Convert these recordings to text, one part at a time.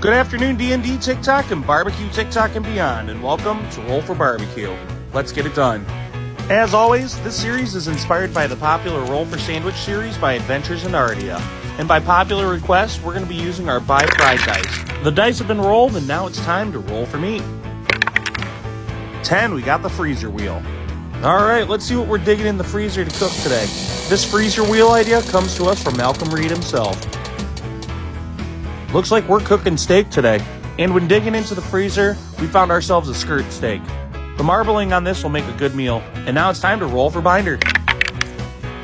Good afternoon, D&D TikTok and barbecue TikTok and beyond, and welcome to Roll for Barbecue. Let's get it done. As always, this series is inspired by the popular Roll for Sandwich series by AdventuresinAardia. And by popular request, we're going to be using our Buy Fried dice. The dice have been rolled, and now it's time to roll for meat. 10, we got the freezer wheel. Alright, let's see what we're digging in the freezer to cook today. This freezer wheel idea comes to us from Malcolm Reed himself. Looks like we're cooking steak today. And when digging into the freezer, we found ourselves a skirt steak. The marbling on this will make a good meal. And now it's time to roll for binder.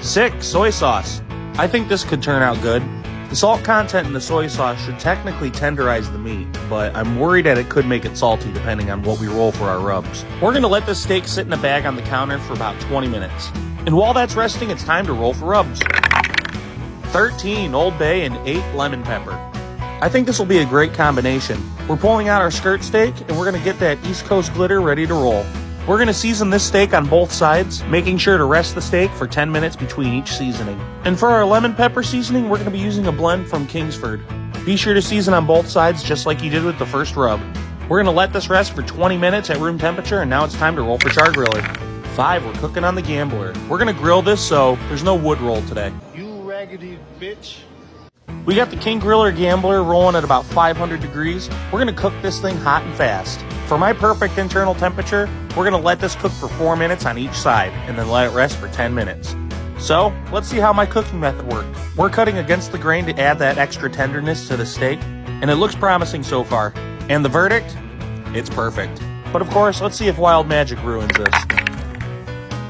6, soy sauce. I think this could turn out good. The salt content in the soy sauce should technically tenderize the meat, but I'm worried that it could make it salty depending on what we roll for our rubs. We're going to let this steak sit in a bag on the counter for about 20 minutes. And while that's resting, it's time to roll for rubs. 13, Old Bay and 8, lemon pepper. I think this will be a great combination. We're pulling out our skirt steak, and we're going to get that East Coast glitter ready to roll. We're going to season this steak on both sides, making sure to rest the steak for 10 minutes between each seasoning. And for our lemon pepper seasoning, we're going to be using a blend from Kingsford. Be sure to season on both sides just like you did with the first rub. We're going to let this rest for 20 minutes at room temperature, and now it's time to roll for char griller. 5, we're cooking on the Gambler. We're going to grill this, so there's no wood roll today. You raggedy bitch. We got the King Griller Gambler rolling at about 500 degrees. We're going to cook this thing hot and fast. For my perfect internal temperature, we're going to let this cook for 4 minutes on each side and then let it rest for 10 minutes. So, let's see how my cooking method worked. We're cutting against the grain to add that extra tenderness to the steak, and it looks promising so far. And the verdict? It's perfect. But of course, let's see if wild magic ruins this.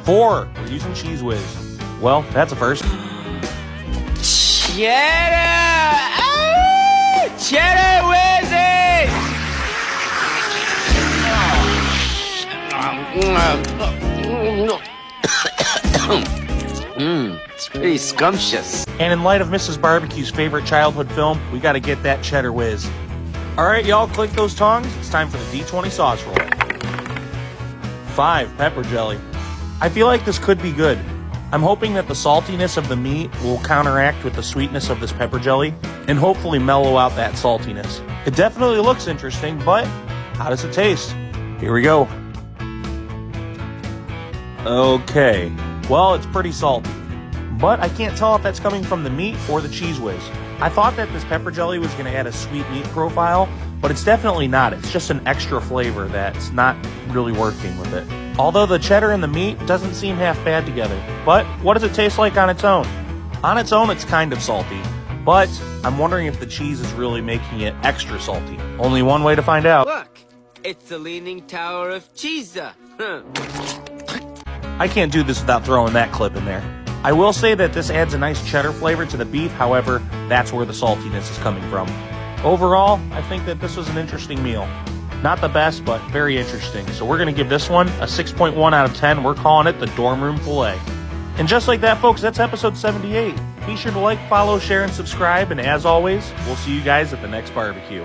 4, we're using Cheese Whiz. Well, that's a first. Cheddar! Oh, Cheddar Whizzes! It's pretty scrumptious. And in light of Mrs. Barbecue's favorite childhood film, we gotta get that Cheddar Whiz. Alright, y'all, click those tongs. It's time for the D20 sauce roll. 5, pepper jelly. I feel like this could be good. I'm hoping that the saltiness of the meat will counteract with the sweetness of this pepper jelly and hopefully mellow out that saltiness. It definitely looks interesting, but how does it taste? Here we go. Okay, well, it's pretty salty, but I can't tell if that's coming from the meat or the Cheese Whiz. I thought that this pepper jelly was going to add a sweet meat profile, but it's definitely not. It's just an extra flavor that's not really working with it. Although the cheddar and the meat doesn't seem half bad together. But what does it taste like on its own? On its own, it's kind of salty, but I'm wondering if the cheese is really making it extra salty. Only one way to find out. Look, it's the Leaning Tower of Cheesa. I can't do this without throwing that clip in there. I will say that this adds a nice cheddar flavor to the beef, however, that's where the saltiness is coming from. Overall, I think that this was an interesting meal. Not the best, but very interesting. So we're going to give this one a 6.1 out of 10. We're calling it the Dorm Room Filet. And just like that, folks, that's episode 78. Be sure to like, follow, share, and subscribe. And as always, we'll see you guys at the next barbecue.